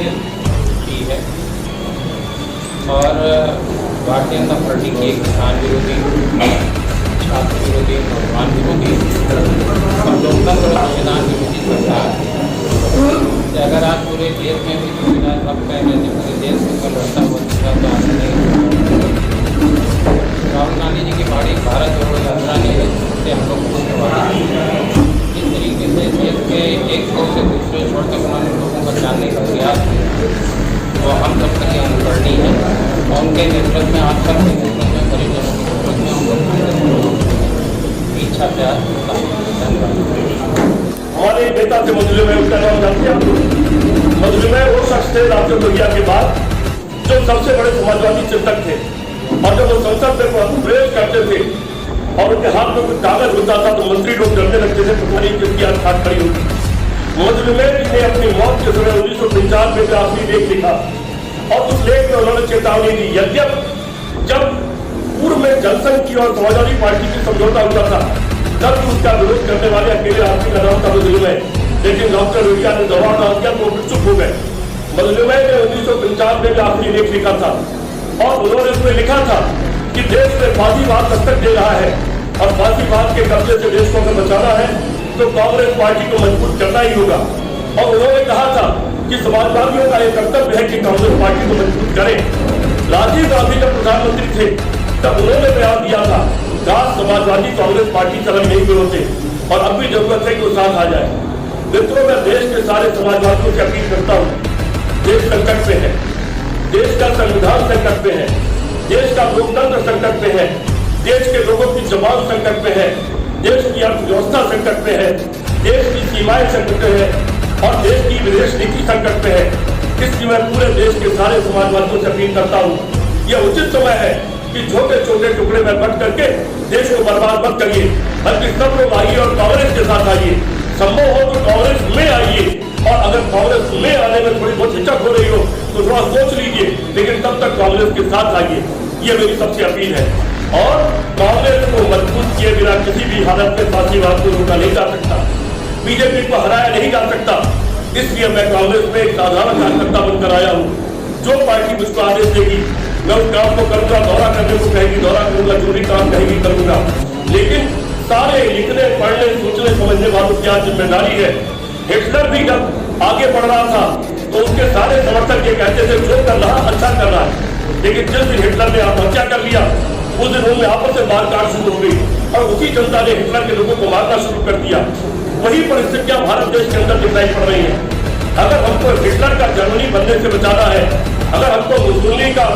की है और भारतीय जनता पार्टी की एक किसान विरोधी, छात्र विरोधी, नौजवान विरोधी और लोकतंत्र और संविधान विरोधी सरकार है। अगर आज पूरे देश में भी संविधान सब कह रहे थे पूरे देश में कल रहता हुआ दूसरा तो आज नहीं। राहुल गांधी जी की बाड़ी भारत जोड़ो यात्रा नहीं है, जिससे हम लोग को प्रभावित इस तरीके से देश के एक छोर से दूसरे छोर तक उन्होंने लोगों को जानने का प्रयास किया, तो हम सब के अनुकरणी है और उनके नेतृत्व में आप सबके नेतृत्व में परिजनों के नेतृत्व में हम लोग इच्छा प्रयास होता है। धन्यवाद। हमारे एक नेता थे मजलूम है, उसका नाम जानते हैं? मजलूम है वो शख्स थे राष्ट्रीय दुनिया के बाद जो सबसे बड़े समाजवादी चिंतक थे और जब वो संसद में प्रवेश करते थे और उनके हाथ में कुछ कागज होता था तो मंत्री लोग डरने लगते थे, पता नहीं किसकी आज खाट खड़ी होगी। मजलूम ने अपनी मौत के समय 1995 में आखिरी लेख लिखा और उस लेख में उन्होंने चेतावनी दी। यद्यप जब पूर्व में जनसंघ की और समाजवादी पार्टी की समझौता हुआ था तब उसका विरोध करने वाले अकेले आदमी का नाम था मजलूम है, लेकिन डॉक्टर लोहिया ने दबाव डाल दिया तो चुप हो गए। मजलूम ने 1995 में आखिरी लेख लिखा था और उन्होंने उसमें लिखा था कि देश में फांसीवाद दस्तक दे रहा है और फांसीवाद के कब्जे से देश को अगर बचाना है तो कांग्रेस पार्टी को मजबूत करना ही होगा। और उन्होंने कहा था कि समाजवादियों का यह कर्तव्य है कि कांग्रेस पार्टी को मजबूत करें। राजीव गांधी जब प्रधानमंत्री थे तब उन्होंने बयान दिया था काश समाजवादी कांग्रेस पार्टी की तरफ नहीं होते और अब भी जरूरत है कि वो साथ आ जाए। मित्रों, मैं देश के सारे समाजवादियों से अपील करता हूँ, देश संकट में है, देश का संविधान संकट में है, देश का लोकतंत्र संकट में है, देश के लोगों की जबान संकट में है, देश की अर्थव्यवस्था संकट में है, देश की सीमाएं संकट में है और देश की विदेश नीति संकट में है। इसलिए मैं पूरे देश के सारे समाजवादियों से अपील करता हूँ, यह उचित समय है कि छोटे छोटे टुकड़े में बट करके देश को बर्बाद मत करिए, बल्कि सब लोग आइए और कांग्रेस के साथ आइए। संभव हो तो कांग्रेस में आइए और अगर कांग्रेस में आने में थोड़ी बहुत हिचक हो रही हो तो थोड़ा सोच लीजिए, लेकिन तब तक कांग्रेस के साथ आइए, ये मेरी सबसे अपील है। और कांग्रेस को मजबूत किए बिना किसी भी हालत में फांसीवाद को रोका नहीं जा सकता, बीजेपी को हराया नहीं जा सकता। इसलिए मैं कांग्रेस में एक साधारण कार्यकर्ता बनकर आया हूँ। जो पार्टी मुझको आदेश देगी मैं उस काम को करूंगा, दौरा करने को कहेगी दौरा करूंगा, जो भी काम कहेगी करूंगा। लेकिन सारे लिखने पढ़ने सोचने समझने वालों की आज जिम्मेदारी है। हिटलर भी जब आगे बढ़ रहा था तो उसके सारे समर्थक ये कहते थे जो कर रहा अच्छा कर रहा है, लेकिन जिस दिन हिटलर ने आत्महत्या कर लिया उस दिन उनमें आपस में मारकाट शुरू हो गई और उसी जनता ने हिटलर के लोगों को मारना शुरू कर दिया। वही परिस्थितियां भारत देश के अंदर दिखाई पड़ रही है। अगर हमको हिटलर का जर्मनी बनने से बचाना है, अगर हमको मुसोलिनी का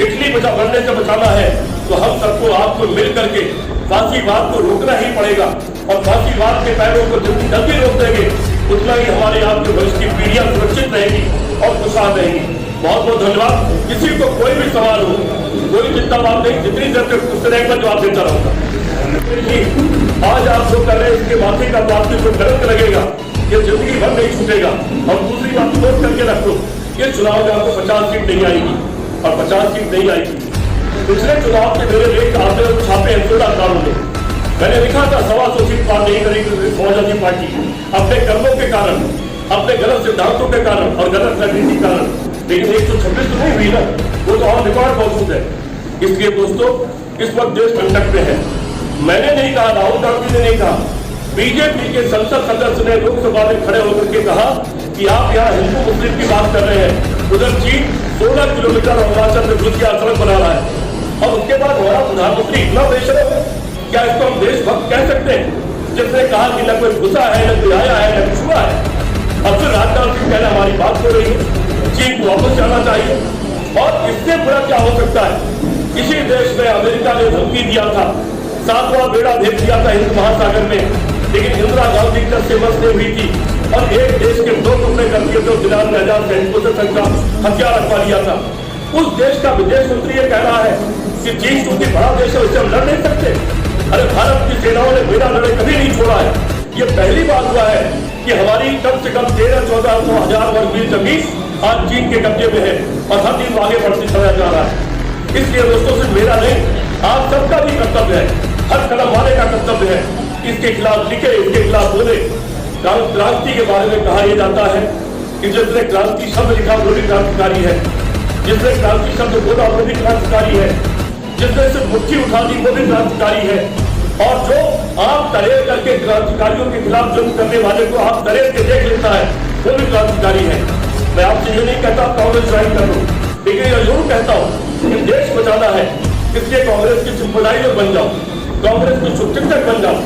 इटली बनने से बचाना है तो हम सबको आपको मिल करके फांसीवाद को रोकना ही पड़ेगा और फांसीवाद के पैरों को जितनी जल्दी रोक देंगे उतना ही हमारे आपके भविष्य की पीढ़ियां सुरक्षित रहेगी और खुशहाल रहेगी। बहुत बहुत धन्यवाद। किसी को कोई भी सवाल हो, कोई चिंता बात नहीं, जितनी देर तक पूछते रहेगा जवाब देता रहूंगा। आज आप जो कर रहे हैं इसके माथे का बात को गलत लगेगा, ये जिंदगी भर नहीं छूटेगा। और दूसरी बात नोट करके रख लो, ये चुनाव में आपको 50 सीट नहीं आएगी और 50 सीट नहीं आएगी। पिछले चुनाव के मेरे लेख आते छापे 16 में मैंने लिखा था 125 सीट पार नहीं करेगी समाजवादी पार्टी अपने कर्मों के कारण, अपने गलत सिद्धांतों के कारण और गलत रणनीति के कारण। लेकिन 126 तो नहीं हुई ना, वो तो और रिकॉर्ड मौजूद है। इसलिए दोस्तों इस वक्त देश संकट में है। मैंने नहीं कहा, राहुल गांधी ने नहीं कहा, बीजेपी के संसद सदस्य ने लोकसभा में खड़े होकर के कहा कि आप यहाँ हिंदू मुस्लिम की बात कर रहे हैं। उधर चीन 16 किलोमीटर अरुणाचल में घुस के सड़क बना रहा है और उसके बाद हमारा प्रधानमंत्री इतना बेशरम है, क्या इसको हम देशभक्त कह सकते हैं, जिसने कहा कि न कोई घुसा है, न कोई आया है, न कुछ हुआ है। अब फिर राजनाथ सिंह पहले हमारी बात हो रही है, चीन को वापस जाना चाहिए। और इससे बुरा क्या हो सकता है? किसी देश में अमेरिका ने धमकी दिया था, 7वां बेड़ा भेज दिया था हिंद महासागर में, लेकिन इंदिरा गांधी तक से मसले हुई थी और एक देश के 2 टुकड़े कर दिए तो 99,000 सैनिकों से संख्या हथियार रखवा लिया था। उस देश का विदेश मंत्री ये कह रहा है कि चीन क्योंकि बड़ा देश है उससे हम लड़ नहीं सकते। अरे भारत की सेनाओं ने बिना लड़े कभी नहीं छोड़ा है। ये पहली बात हुआ है कि हमारी कम से कम 13-14 वर्ग मील जमीन आज चीन के कब्जे में है और हर दिन आगे बढ़ती चला जा रहा है। इसलिए दोस्तों सिर्फ मेरा नहीं, आप सबका भी कर्तव्य है, हर कदम वाले का कर्तव्य है इसके खिलाफ लिखे, इसके खिलाफ बोले। क्रांति के बारे में कहा यह जाता है कि जिसने क्रांति शब्द लिखा वो भी क्रांतिकारी है, जिसने क्रांति शब्द बोला वो भी क्रांतिकारी है, जिसने सिर्फ मुट्ठी उठा दी वो भी क्रांतिकारी है, और जो आप तरेर करके क्रांतिकारियों के खिलाफ जंग करने वाले को आप तरेर के देख लेता है वो भी क्रांतिकारी है। मैं आपसे ये नहीं कहता कांग्रेस ज्वाइन कर लो, लेकिन ये जरूर कहता हूँ कि देश बचाना है, इसलिए कांग्रेस की सिंपलाइजर बन जाओ, कांग्रेस की शुभचिंतक बन जाओ।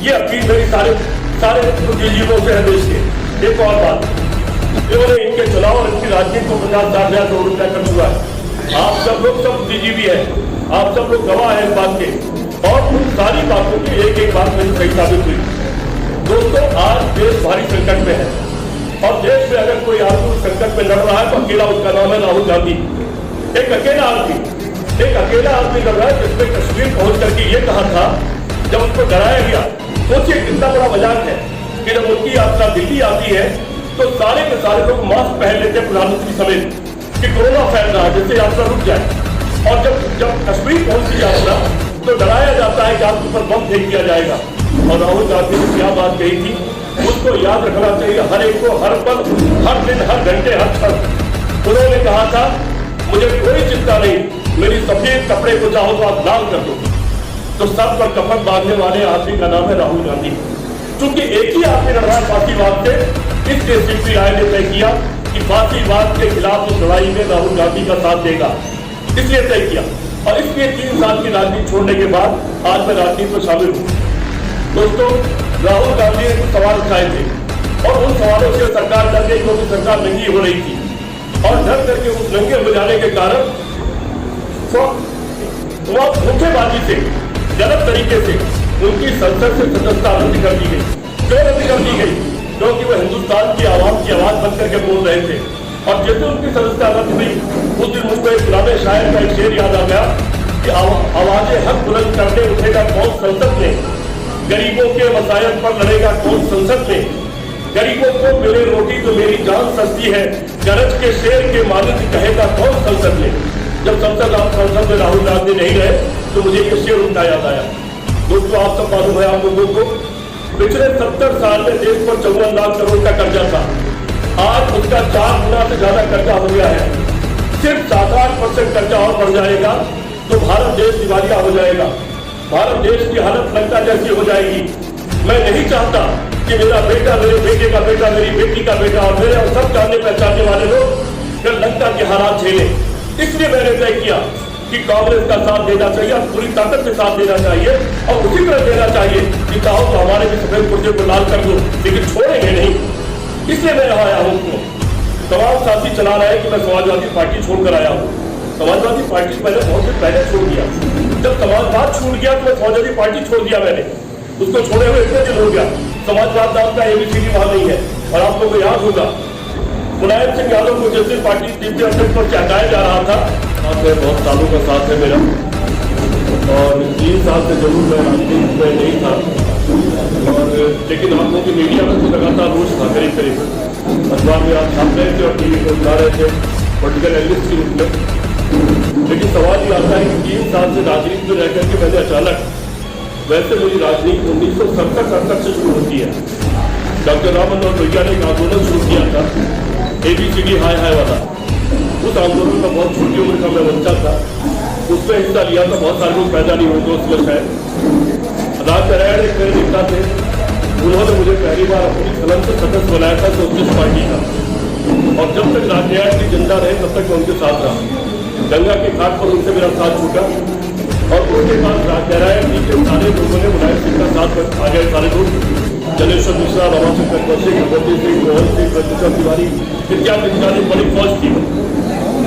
ये अपील मेरी सारे बुद्धिजीवियों से है देश के। एक और बात, इन्होंने इनके चुनाव और इनकी राजनीति को 50,000 करोड़ रुपया कर चुका है। आप सब लोग सब बुद्धिजीवी है, आप सब लोग गवाह है इस बात के, और उन सारी बातों की एक एक बात मेरी सही साबित हुई। दोस्तों, आज देश भारी संकट में है, और देश में अगर कोई आदमी संकट में लड़ रहा है तो अकेला उसका नाम है राहुल गांधी। एक अकेला आदमी लड़ रहा है जिसने कश्मीर पहुंच करके ये कहा था, जब उसको डराया गया, सोचिए कितना बड़ा मजाक है कि जब उनकी यात्रा दिल्ली आती है तो सारे के सारे लोग मास्क पहन लेते हैं प्रधानमंत्री समेत कि कोरोना फैल रहा है, जिससे यात्रा रुक जाए। और जब कश्मीर पहुंचती यात्रा तो डराया जाता है कि आपके ऊपर बम फेंक दिया जाएगा। और राहुल गांधी ने क्या बात कही थी उसको याद रखना चाहिए हर एक को, हर पल, हर दिन, हर घंटे, हर क्षण। उन्होंने कहा था मुझे कोई चिंता नहीं, मेरी सफेद कपड़े को चाहो तो आप लाल कर दो। तो सर पर कफन बांधने वाले आदमी का नाम है राहुल गांधी। क्योंकि एक ही आदमी लड़ रहा है फांसीवाद से, इसलिए सीपीआई ने तय किया कि फांसीवाद के खिलाफ उस लड़ाई में राहुल गांधी का साथ देगा, इसलिए तय किया। और इसलिए 3 साल की राजनीति छोड़ने के बाद आज मैं राजनीति में शामिल हूँ। दोस्तों, राहुल गांधी ने कुछ सवाल उठाए थे और उन सवालों से सरकार डर गई क्योंकि सरकार नंगी हो रही थी, और डर करके उस नंगे हो जाने के कारण मुख्यबाजी से, गलत तरीके से उनकी संसद से सदस्यता रद्द कर दी गई। क्यों रद्द कर दी गई? क्योंकि वो हिंदुस्तान की आवाम की आवाज बन करके बोल रहे थे। और जैसे उनकी सदस्यता रद्द हुई, उस दिन मुझको एक पुराने शायर का एक शेर याद आ गया कि आवाजें हक बुलंद करने उठेगा कौन संसद में, गरीबों के मसायल पर लड़ेगा कौन संसद में, गरीबों को मिले रोटी तो मेरी जान सस्ती है, गरज के शेर के मालिक कहेगा कौन संसद में। जब संसद में राहुल गांधी नहीं रहे तो मुझे ये शेर उनका याद आया। दोस्तों, आप सब मालूम है आप लोगों को, पिछले 70 साल में देश पर 54 लाख करोड़ का कर्जा था, आज उसका 4 गुना से ज्यादा कर्जा हो गया है। सिर्फ 7-8% कर्जा और बढ़ जाएगा तो भारत देश दिवालिया हो जाएगा, भारत देश की हालत लंका जैसी हो जाएगी। मैं नहीं चाहता कि मेरा बेटा, मेरे बेटे का बेटा, मेरी बेटी का बेटा और मेरे और सब जानने पहचानने वाले लोग लंका के हालात झेले। इसलिए मैंने तय किया कि कांग्रेस का साथ देना चाहिए, पूरी ताकत से साथ देना चाहिए, और उसी तरह देना चाहिए कि चाहो तो हमारे भी सफेद कुर्ते को लाल कर दो, लेकिन छोड़ेंगे नहीं। इसलिए मैं यहाँ आया हूँ। तमाम साथी चला रहे हैं कि मैं समाजवादी पार्टी छोड़कर आया हूँ। समाजवादी पार्टी मैंने बहुत दिन पहले छोड़ दिया। जब समाजवाद छूट गया तो मैं समाजवादी पार्टी छोड़ दिया। मैंने उसको छोड़े हुए इतने दिन हो गया। समाजवाद नाम का एबीसीडी वहां नहीं है। और आप लोगों को याद होगा, मुलायम सिंह यादव को जिस दिन पार्टी डिप्टी अध्यक्ष पर हटाया जा रहा था, बहुत सालों का साथ है मेरा, और 3 साल से जरूर मैं राजनीति में नहीं था, और लेकिन हम लोग की मीडिया में तो लगातार रोज था, करीब अखबार में आप छाप रहे थे और टीवी को उठा रहे थे पॉलिटिकल एनालिस्ट के रूप में। लेकिन सवाल ये आता है कि 3 साल से राजनीति में रह करके मैंने अचानक, वैसे मेरी राजनीति 1967-68 से शुरू होती है। डॉक्टर राम मनोहर लोहिया ने एक आंदोलन शुरू किया था, एबीसीडी हाय हाय वाला। उस आंदोलन में बहुत छोटी उम्र का मैं बच्चा था, उसमें हिस्सा लिया था। बहुत सारे लोग पैदा नहीं हुए थे उस वक्त शायद। राजनारायण एक मेरे नेता थे, उन्होंने मुझे पहली बार अपनी कलम से सदस्य बनाया था सोशलिस्ट पार्टी का, और जब तक राजनारायण की जिंदा रहे तब तक मैं उनके साथ रहा। गंगा के घाट पर उनसे मेरा साथ छूटा, और उसके बाद राजनारायण जी के सारे लोगों ने मुलायम सिंह का साथ आ गए। सारे लोग, जनेश्वर मिश्रा, रमाशंकर कौशिक, भगवती सिंह, मोहन सिंह, प्रत्युषा तिवारी इत्यादि बड़ी फौज थी।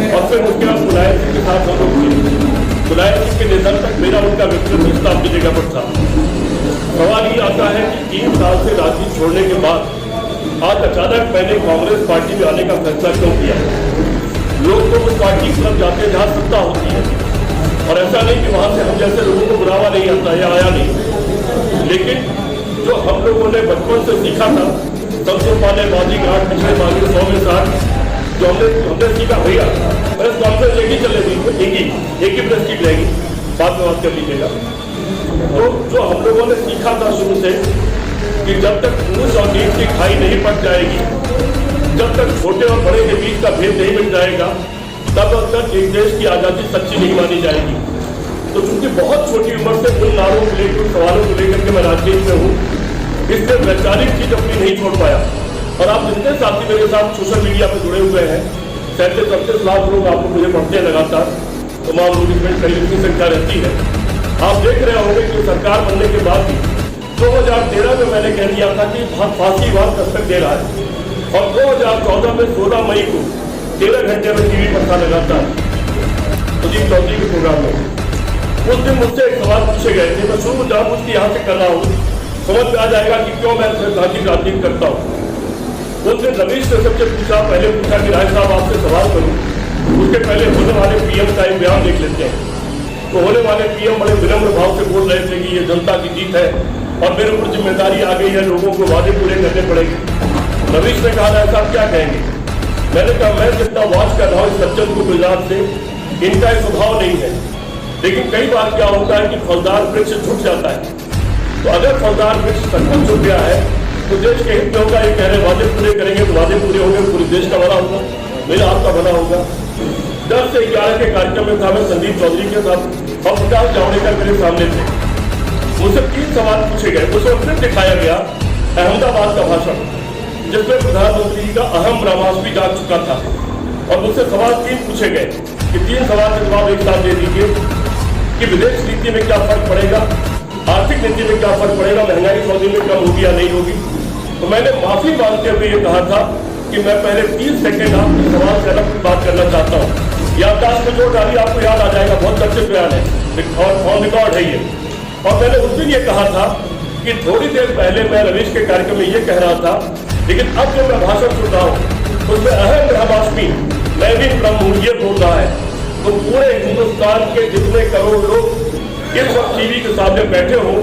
और फिर उसके बाद मुलायम सिंह के साथ हम लोग थे। मुलायम सिंह के निधन तक मेरा उनका व्यक्तिगत रिश्ता अपनी जगह पर था। सवाल ये आता है कि 3 साल से राजनीति छोड़ने के बाद आज अचानक मैंने कांग्रेस पार्टी में आने का फैसला क्यों किया। लोग तो उस पार्टी की तरफ जाते हैं जहाँ सत्ता होती है, और ऐसा नहीं कि वहां से हम जैसे लोगों को बुलावा नहीं आता या आया नहीं, लेकिन जो हम लोगों ने बचपन से सीखा था, सबसे पहले बाजी घाट, पिछले बाजी 100 में 60, जो हमने सीखा भैया प्रेस कॉन्फ्रेंस एक ही चलेगी, एक ही प्रेस की रहेगी, बाद में बात कर लीजिएगा। तो जो हम लोगों ने सीखा था शुरू से कि जब तक मूस और नींद की खाई नहीं पट जाएगी जब तक छोटे और बड़े के बीच का भेद नहीं मिट जाएगा तब तक एक देश की आज़ादी सच्ची नहीं मानी जाएगी। तो चूंकि बहुत छोटी उम्र से उन नारों को लेकर, उन सवालों को लेकर के मैं राजनीति में हूँ, इसलिए वैचारिक चीज अपनी नहीं छोड़ पाया। और आप जितने साथी मेरे साथ सोशल मीडिया पर जुड़े हुए हैं, 37-38 लाख लोग आपको मुझे पढ़ते हैं लगातार, तमाम लोग इसमें कई की संख्या रहती है। आप देख रहे होंगे कि सरकार बनने के बाद भी 2013 में मैंने कह दिया था कि फांसी वाद दस्तक दे रहा है, और 2014 में 16 मई को 13 घंटे में टीवी पर था लगातार सुजीत चौधरी के प्रोग्राम में। उस दिन मुझसे एक सवाल पूछे गए थे, मैं शुरू जानबूझ के यहाँ से कर रहा हूँ, समझ में आ जाएगा कि क्यों मैं सैद्धांतिक राजनीति करता हूँ। उस दिन रवीश ने सबसे पूछा, पहले पूछा कि राय साहब आपसे सवाल करूँ, उसके पहले होने वाले पीएम का एक बयान देख लेते हैं। तो होने वाले पीएम बड़े विनम्र भाव से बोल रहे थे कि ये जनता की जीत है और मेरे ऊपर जिम्मेदारी आ गई है, लोगों को वादे पूरे करने पड़ेंगे। रवीश ने कहा राय साहब क्या कहेंगे? मैंने कहा मैं जितना वॉच कर रहा हूँ इस सज्जन को गुजरात से, इनका एक स्वभाव नहीं है, लेकिन कई बार क्या होता है कि फलदार वृक्ष झुक जाता है। तो अगर फलदार वृक्ष सचमुच झुक गया है तो देश के हित में होगा, ये कह रहे वादे पूरे करेंगे तो वादे पूरे होंगे, पूरे देश का भला होगा, मेरा आपका भला होगा। 10 से 11 के कार्यक्रम में था मैं संदीप चौधरी के साथ और प्रकाश जावड़ेकर मेरे सामने थे। मुझसे 3 सवाल पूछे गए, उस वक्त फिर दिखाया गया अहमदाबाद का भाषण जिसमें प्रधानमंत्री जी का अहम ब्रह्मास्त्र जा चुका था, और मुझसे सवाल 3 पूछे गए कि 3 सवाल का जवाब एक साथ दे दीजिए कि विदेश नीति में क्या फर्क पड़ेगा, आर्थिक नीति में क्या फर्क पड़ेगा, महंगाई 100 दिन में कम होगी या नहीं होगी। तो मैंने माफी मांगते हुए ये कहा था कि मैं पहले 30 सेकंड आपके सवाल से अलग बात करना चाहता हूँ। याददाश्त में जोड़ डाली, आपको याद आ जाएगा, बहुत अच्छे बयान है और ऑन रिकॉर्ड है ये। और मैंने उस दिन ये कहा था कि थोड़ी देर पहले मैं रवीश के कार्यक्रम में ये कह रहा था, लेकिन अब जो मैं भाषण सुन रहा हूँ उसमें अहम ब्रह्मास्मि मैं भी ब्रह्म हूँ ये बोल रहा है। तो पूरे हिंदुस्तान के जितने करोड़ लोग इस वक्त टीवी के सामने बैठे हों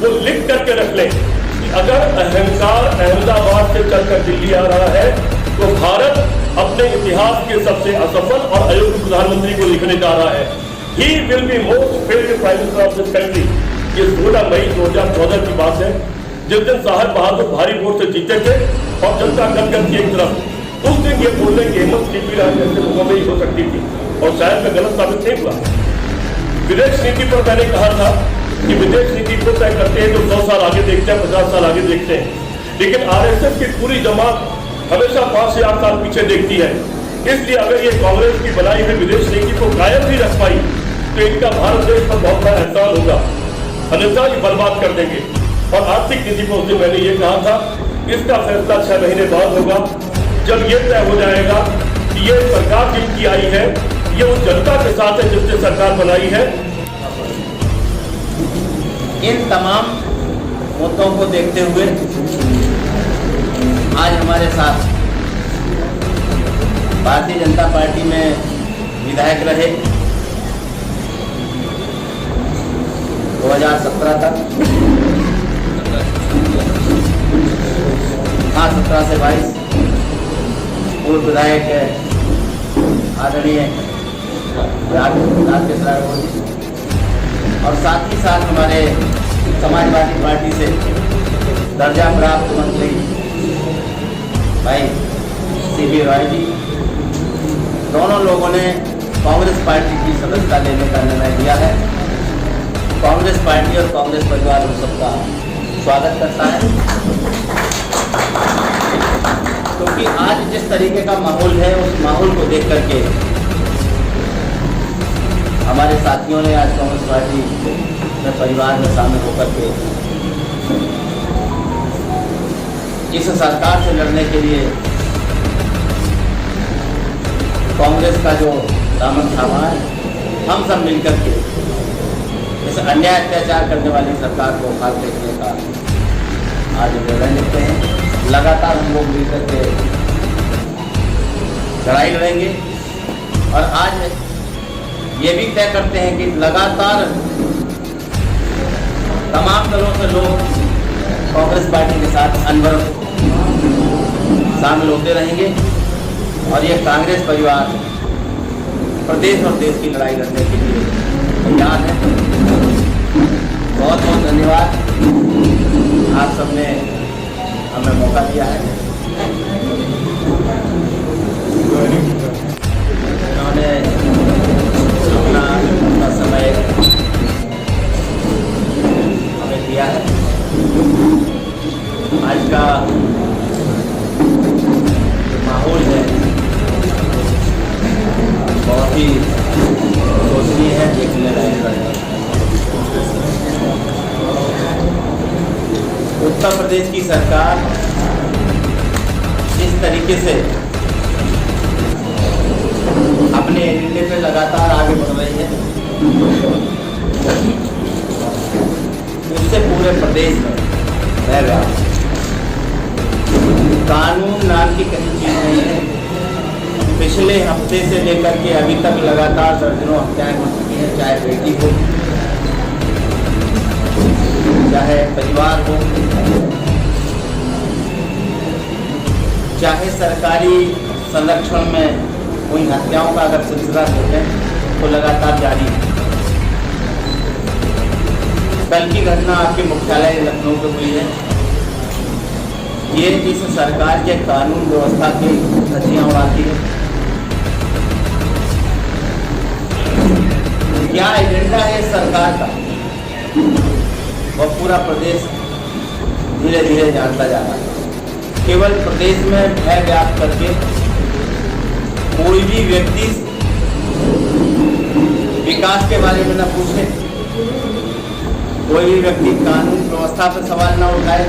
वो लिख करके रख लें कि अगर अहंकार अहमदाबाद से चलकर दिल्ली आ रहा है तो भारत अपने इतिहास के सबसे असफल और अयोग्य प्रधानमंत्री को लिखने जा रहा है। He will be most failed prime minister of this country. ये 16 मई 2014 की बात है, जिस दिन साहब बहादुर भारी वोट से जीते थे और जनता गदगद की एक तरफ। उस दिन ये बोलने की हिम्मत सीपी राज जैसे लोगों में ही हो सकती थी और शायद मैं गलत साबित नहीं हुआ। विदेश नीति पर मैंने कहा था कि विदेश नीति को तय करते हैं जो 100 साल आगे देखते हैं, 50 साल आगे देखते हैं, लेकिन आरएसएस की पूरी जमात हमेशा 5 से 8 साल पीछे देखती है। इसलिए अगर ये कांग्रेस की बनाई हुई विदेश नीति को कायम भी रख पाई तो इनका भारत देश पर बहुत बड़ा एहसान होगा, अन्यथा ये बर्बाद कर देंगे। और आर्थिक नीति पर उस दिन मैंने ये कहा था इसका फैसला 6 महीने बाद होगा, जब ये तय हो जाएगा कि ये सरकार जिनकी आई है ये उस जनता के साथ है जिसने सरकार बनाई है। इन तमाम मुद्दों को देखते हुए आज हमारे साथ भारतीय जनता पार्टी में विधायक रहे 2017 तक, 17 से 22 पूर्व विधायक आदरणीय राकेश राय और साथ ही साथ हमारे समाजवादी पार्टी से दर्जा प्राप्त मंत्री भाई सीबी राय जी, दोनों लोगों ने कांग्रेस पार्टी की सदस्यता लेने का निर्णय लिया है। कांग्रेस पार्टी और कांग्रेस परिवार उन सबका स्वागत करता है, क्योंकि आज जिस तरीके का माहौल है उस माहौल को देख करके हमारे साथियों ने आज कांग्रेस पार्टी में परिवार में शामिल होकर के इस सरकार से लड़ने के लिए कांग्रेस का जो दामन थामा है, हम सब मिलकर के इस अन्याय अत्याचार करने वाली सरकार को उखाड़ फेंकने का आज निर्णय लेते हैं। लगातार हम लोग मिलकर के लड़ाई लड़ेंगे और आज ये भी तय करते हैं कि लगातार तमाम दलों से लोग कांग्रेस पार्टी के साथ अनवरत शामिल होते रहेंगे और ये कांग्रेस परिवार प्रदेश और देश की लड़ाई लड़ने के लिए तैयार है। बहुत बहुत धन्यवाद, आप सबने हमें मौका दिया है। उन्होंने अपना समय हमें दिया है। आज का माहौल है बहुत ही सोचनीय है, देखने लायक है। उत्तर प्रदेश की सरकार जिस तरीके से अपने एजेंडे पे लगातार आगे बढ़ रही है, उससे पूरे प्रदेश में रह रहा कानून नाम की कहीं चीज नहीं है। पिछले हफ्ते से लेकर के अभी तक लगातार दर्जनों हत्याएं हो चुकी हैं, चाहे बेटी हो, चाहे परिवार हो, चाहे सरकारी संरक्षण में हुई हत्याओं का अगर सिलसिला देखें तो लगातार जारी है। कल की घटना आपके मुख्यालय लखनऊ में हुई है। ये जिस सरकार के कानून व्यवस्था की धज्जियां उड़ाती है, क्या एजेंडा है सरकार का, वह पूरा प्रदेश धीरे धीरे जानता जा रहा है। केवल प्रदेश में भय व्याप्त करके कोई भी व्यक्ति विकास के बारे में न पूछे, कोई भी व्यक्ति कानून व्यवस्था पर सवाल न उठाए,